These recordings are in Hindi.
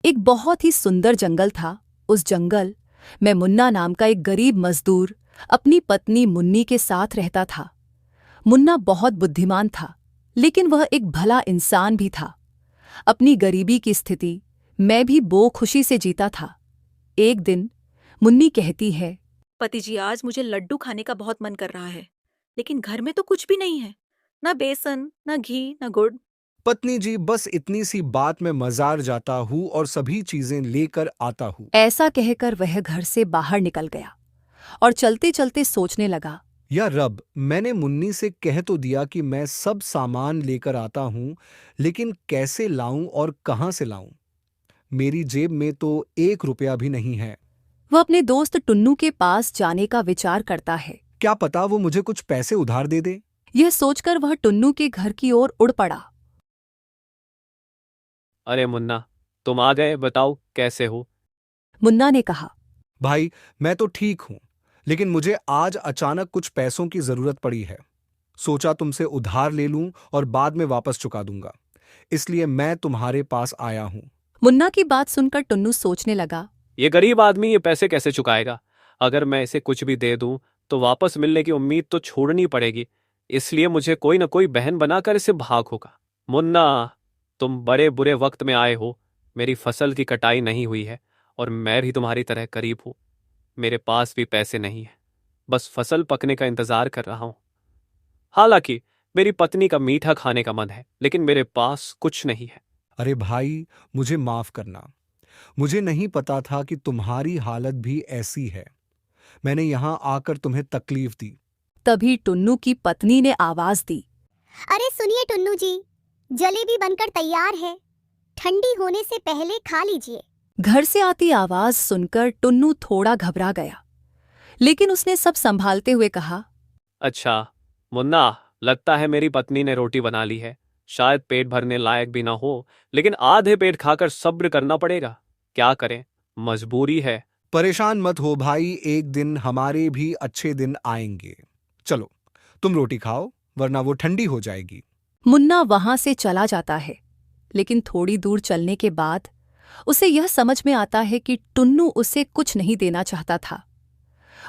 एक बहुत ही सुंदर जंगल था। उस जंगल में मुन्ना नाम का एक गरीब मजदूर अपनी पत्नी मुन्नी के साथ रहता था। मुन्ना बहुत बुद्धिमान था, लेकिन वह एक भला इंसान भी था। अपनी गरीबी की स्थिति मैं भी खुशी से जीता था। एक दिन मुन्नी कहती है, पति जी, आज मुझे लड्डू खाने का बहुत मन कर रहा है, लेकिन घर में तो कुछ भी नहीं है। ना बेसन, ना घी, ना गुड़। पत्नी जी, बस इतनी सी बात में मजार जाता हूँ और सभी चीजें लेकर आता हूँ। ऐसा कहकर वह घर से बाहर निकल गया और चलते चलते सोचने लगा। या रब, मैंने मुन्नी से कह तो दिया कि मैं सब सामान लेकर आता हूँ, लेकिन कैसे लाऊं और कहाँ से लाऊं? मेरी जेब में तो 1 रुपया भी नहीं है। वह अपने दोस्त टुन्नू के पास जाने का विचार करता है। क्या पता वो मुझे कुछ पैसे उधार दे दे। यह सोचकर वह टुन्नू के घर की ओर उड़ पड़ा। अरे मुन्ना, तुम आ गए। बताओ कैसे हो? मुन्ना ने कहा। भाई, मैं तो ठीक हूँ, लेकिन मुझे आज अचानक कुछ पैसों की जरूरत पड़ी है। सोचा तुमसे उधार ले लूं और बाद में वापस चुका दूंगा, इसलिए मैं तुम्हारे पास आया हूं। मुन्ना की बात सुनकर टुन्नू सोचने लगा। ये गरीब आदमी ये पैसे कैसे चुकाएगा? अगर मैं इसे कुछ भी दे दूं तो वापस मिलने की उम्मीद तो छोड़नी पड़ेगी, इसलिए मुझे कोई न कोई बहन बनाकर इसे भाग होगा। मुन्ना, तुम बड़े बुरे वक्त में आए हो। मेरी फसल की कटाई नहीं हुई है और मैं भी तुम्हारी तरह गरीब हूं। मेरे पास भी पैसे नहीं है, बस फसल पकने का इंतजार कर रहा हूं। हालांकि मेरी पत्नी का मीठा खाने का मन है, लेकिन मेरे पास कुछ नहीं है। अरे भाई, मुझे माफ करना। मुझे नहीं पता था कि तुम्हारी हालत भी ऐसी है। मैंने यहां आकर तुम्हें तकलीफ दी। तभी टुन्नू की पत्नी ने आवाज दी। अरे सुनिए टुन्नू जी, जलेबी बनकर तैयार है, ठंडी होने से पहले खा लीजिए। घर से आती आवाज सुनकर टुन्नू थोड़ा घबरा गया, लेकिन उसने सब संभालते हुए कहा। अच्छा मुन्ना, लगता है मेरी पत्नी ने रोटी बना ली है। शायद पेट भरने लायक भी ना हो, लेकिन आधे पेट खाकर सब्र करना पड़ेगा। क्या करें, मजबूरी है। परेशान मत हो भाई, एक दिन हमारे भी अच्छे दिन आएंगे। चलो, तुम रोटी खाओ, वरना वो ठंडी हो जाएगी। मुन्ना वहां से चला जाता है, लेकिन थोड़ी दूर चलने के बाद उसे यह समझ में आता है कि टुन्नू उसे कुछ नहीं देना चाहता था।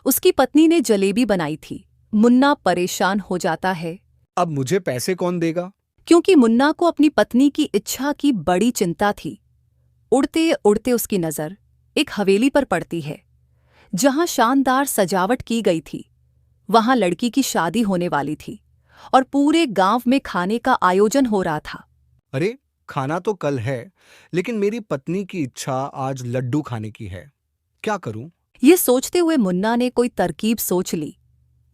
उसकी पत्नी ने जलेबी बनाई थी। मुन्ना परेशान हो जाता है, अब मुझे पैसे कौन देगा? क्योंकि मुन्ना को अपनी पत्नी की इच्छा की बड़ी चिंता थी। उड़ते उड़ते उसकी नज़र एक हवेली पर पड़ती है, जहां शानदार सजावट की गई थी। वहां लड़की की शादी होने वाली थी और पूरे गांव में खाने का आयोजन हो रहा था। अरे, खाना तो कल है, लेकिन मेरी पत्नी की इच्छा आज लड्डू खाने की है। क्या करूं? ये सोचते हुए मुन्ना ने कोई तरकीब सोच ली।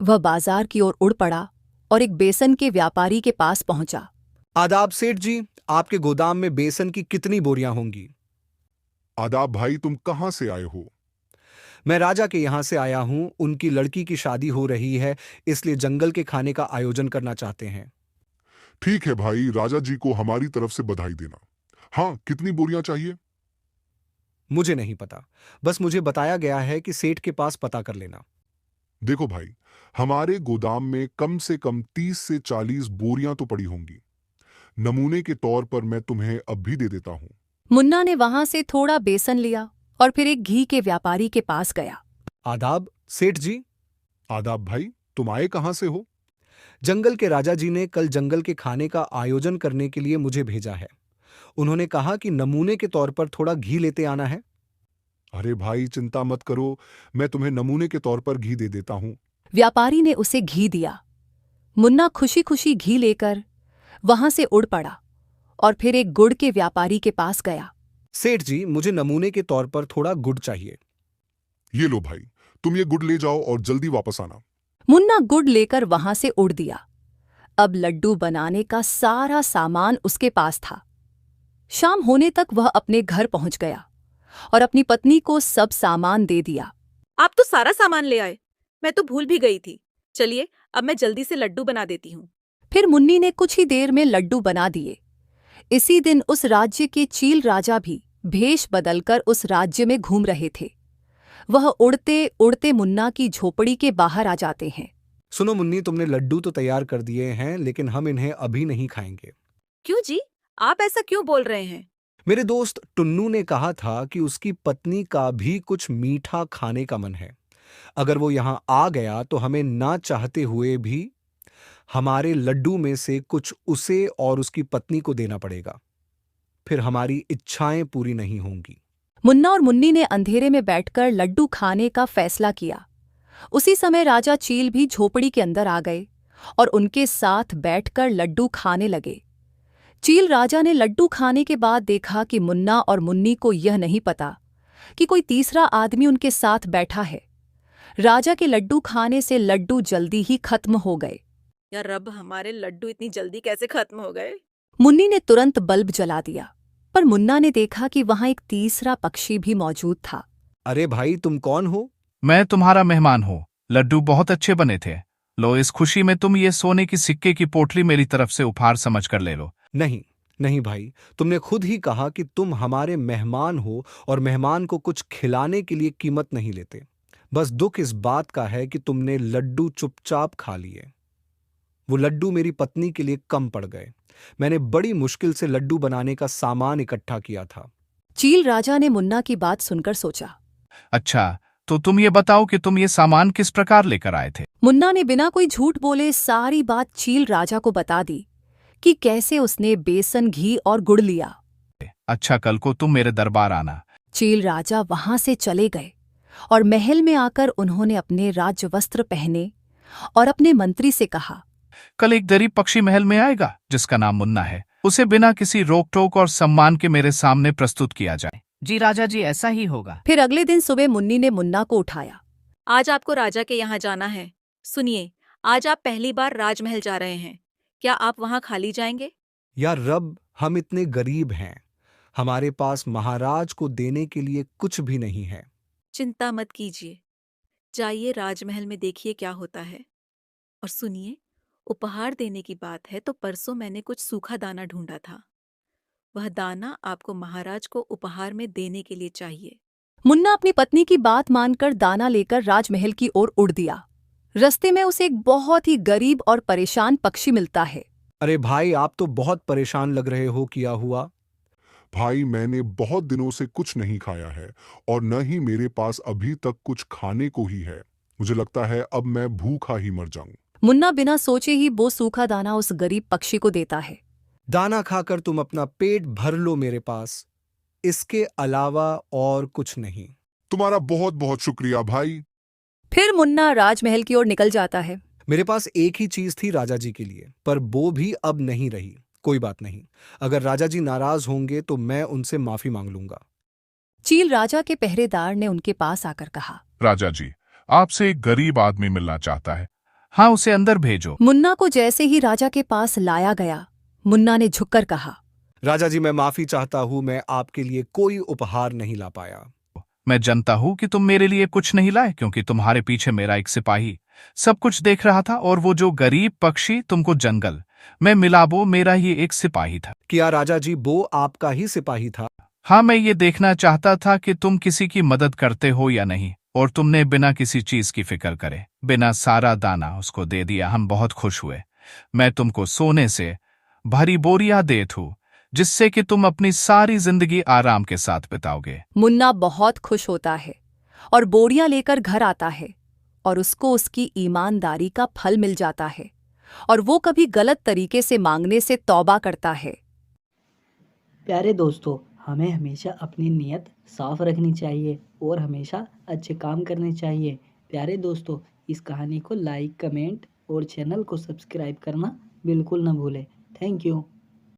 वह बाजार की ओर उड़ पड़ा और एक बेसन के व्यापारी के पास पहुंचा। आदाब सेठ जी, आपके गोदाम में बेसन की कितनी बोरियां होंगी? आदाब भाई, तुम कहाँ से आए हो? मैं राजा के यहाँ से आया हूँ। उनकी लड़की की शादी हो रही है, इसलिए जंगल के खाने का आयोजन करना चाहते हैं। ठीक है भाई, राजा जी को हमारी तरफ से बधाई देना। हाँ, कितनी बोरियां चाहिए? मुझे नहीं पता, बस मुझे बताया गया है कि सेठ के पास पता कर लेना। देखो भाई, हमारे गोदाम में कम से कम 30 से 40 बोरियां तो पड़ी होंगी। नमूने के तौर पर मैं तुम्हें अब भी दे देता हूँ। मुन्ना ने वहां से थोड़ा बेसन लिया और फिर एक घी के व्यापारी के पास गया। आदाब सेठ जी। आदाब भाई, तुम आए कहाँ से हो? जंगल के राजा जी ने कल जंगल के खाने का आयोजन करने के लिए मुझे भेजा है। उन्होंने कहा कि नमूने के तौर पर थोड़ा घी लेते आना है। अरे भाई, चिंता मत करो, मैं तुम्हें नमूने के तौर पर घी दे देता हूँ। व्यापारी ने उसे घी दिया। मुन्ना खुशी खुशी घी लेकर वहां से उड़ पड़ा और फिर एक गुड़ के व्यापारी के पास गया। सेठ जी, मुझे नमूने के तौर पर थोड़ा गुड़ चाहिए। ये लो भाई, तुम ये गुड़ ले जाओ और जल्दी वापस आना। मुन्ना गुड़ लेकर वहां से उड़ दिया। अब लड्डू बनाने का सारा सामान उसके पास था। शाम होने तक वह अपने घर पहुंच गया और अपनी पत्नी को सब सामान दे दिया। आप तो सारा सामान ले आए, मैं तो भूल भी गई थी। चलिए, अब मैं जल्दी से लड्डू बना देती हूँ। फिर मुन्नी ने कुछ ही देर में लड्डू बना दिए। इसी दिन उस राज्य के चील राजा भी भेष बदलकर उस राज्य में घूम रहे थे। वह उड़ते उड़ते मुन्ना की झोपड़ी के बाहर आ जाते हैं। सुनो मुन्नी, तुमने लड्डू तो तैयार कर दिए हैं, लेकिन हम इन्हें अभी नहीं खाएंगे। क्यों जी, आप ऐसा क्यों बोल रहे हैं? मेरे दोस्त टुन्नू ने कहा था कि उसकी पत्नी का भी कुछ मीठा खाने का मन है। अगर वो यहां आ गया तो हमें ना चाहते हुए भी हमारे लड्डू में से कुछ उसे और उसकी पत्नी को देना पड़ेगा। फिर हमारी इच्छाएं पूरी नहीं होंगी। मुन्ना और मुन्नी ने अंधेरे में बैठकर लड्डू खाने का फैसला किया। उसी समय राजा चील भी झोपड़ी के अंदर आ गए और उनके साथ बैठकर लड्डू खाने लगे। चील राजा ने लड्डू खाने के बाद देखा कि मुन्ना और मुन्नी को यह नहीं पता कि कोई तीसरा आदमी उनके साथ बैठा है। राजा के लड्डू खाने से लड्डू जल्दी ही खत्म हो गए। यार रब, हमारे लड्डू इतनी जल्दी कैसे खत्म हो गए? मुन्नी ने तुरंत बल्ब जला दिया, पर मुन्ना ने देखा कि वहां एक तीसरा पक्षी भी मौजूद था। अरे भाई, तुम कौन हो? मैं तुम्हारा मेहमान हूँ। लड्डू बहुत अच्छे बने थे। लो, इस खुशी में तुम ये सोने की सिक्के की पोटली मेरी तरफ से उपहार समझ कर ले लो। नहीं नहीं भाई, तुमने खुद ही कहा कि तुम हमारे मेहमान हो और मेहमान को कुछ खिलाने के लिए कीमत नहीं लेते। बस दुख इस बात का है कि तुमने लड्डू चुपचाप खा लिए। वो लड्डू मेरी पत्नी के लिए कम पड़ गए। मैंने बड़ी मुश्किल से लड्डू बनाने का सामान इकट्ठा किया था। चील राजा ने मुन्ना की बात सुनकर सोचा। अच्छा, तो तुम ये बताओ कि तुम ये सामान किस प्रकार लेकर आए थे? मुन्ना ने बिना कोई झूठ बोले सारी बात चील राजा को बता दी कि कैसे उसने बेसन, घी और गुड़ लिया। अच्छा, कल को तुम मेरे दरबार आना। चील राजा वहां से चले गए और महल में आकर उन्होंने अपने राजवस्त्र पहने और अपने मंत्री से कहा, कल एक गरीब पक्षी महल में आएगा जिसका नाम मुन्ना है। उसे बिना किसी रोक टोक और सम्मान के मेरे सामने प्रस्तुत किया जाए। जी राजा जी, ऐसा ही होगा। फिर अगले दिन सुबह मुन्नी ने मुन्ना को उठाया। आज आपको राजा के यहाँ जाना है। सुनिए, आज आप पहली बार राजमहल जा रहे हैं। क्या आप वहाँ खाली जाएंगे? यार रब, हम इतने गरीब हैं। हमारे पास महाराज को देने के लिए कुछ भी नहीं है। चिंता मत कीजिए, जाइए राजमहल में देखिए क्या होता है। और सुनिए, उपहार देने की बात है तो परसों मैंने कुछ सूखा दाना ढूंढा था। वह दाना आपको महाराज को उपहार में देने के लिए चाहिए। मुन्ना अपनी पत्नी की बात मानकर दाना लेकर राजमहल की ओर उड़ दिया। रास्ते में उसे एक बहुत ही गरीब और परेशान पक्षी मिलता है। अरे भाई, आप तो बहुत परेशान लग रहे हो। क्या हुआ? भाई, मैंने बहुत दिनों से कुछ नहीं खाया है और न ही मेरे पास अभी तक कुछ खाने को ही है। मुझे लगता है अब मैं भूखा ही मर जाऊं। मुन्ना बिना सोचे ही वो सूखा दाना उस गरीब पक्षी को देता है। दाना खाकर तुम अपना पेट भर लो मेरे पास, इसके अलावा और कुछ नहीं। तुम्हारा बहुत बहुत शुक्रिया भाई। फिर मुन्ना राजमहल की ओर निकल जाता है। मेरे पास एक ही चीज थी राजा जी के लिए, पर वो भी अब नहीं रही। कोई बात नहीं, अगर राजा जी नाराज होंगे तो मैं उनसे माफी मांग लूंगा। चील राजा के पहरेदार ने उनके पास आकर कहा, राजा जी, आपसे एक गरीब आदमी मिलना चाहता है। हाँ, उसे अंदर भेजो। मुन्ना को जैसे ही राजा के पास लाया गया, मुन्ना ने झुककर कहा, राजा जी, मैं माफी चाहता हूं, मैं आपके लिए कोई उपहार नहीं ला पाया। मैं जानता हूँ कि तुम मेरे लिए कुछ नहीं लाए, क्योंकि तुम्हारे पीछे मेरा एक सिपाही सब कुछ देख रहा था, और वो जो गरीब पक्षी तुमको जंगल में मिला वो मेरा ही एक सिपाही था। क्या राजा जी, वो आपका ही सिपाही था? हाँ, मैं ये देखना चाहता था कि तुम किसी की मदद करते हो या नहीं, और तुमने बिना किसी चीज की फिक्र करे बिना सारा दाना उसको दे दिया। हम बहुत खुश हुए। मैं तुमको सोने से भरी बोरियां देत हूँ, जिससे कि तुम अपनी सारी जिंदगी आराम के साथ बिताओगे। मुन्ना बहुत खुश होता है और बोरियां लेकर घर आता है, और उसको उसकी ईमानदारी का फल मिल जाता है, और वो कभी गलत तरीके से मांगने से तौबा करता है। प्यारे दोस्तों, हमें हमेशा अपनी नीयत साफ रखनी चाहिए और हमेशा अच्छे काम करने चाहिए। प्यारे दोस्तों, इस कहानी को लाइक, कमेंट और चैनल को सब्सक्राइब करना बिल्कुल न भूलें। Thank you.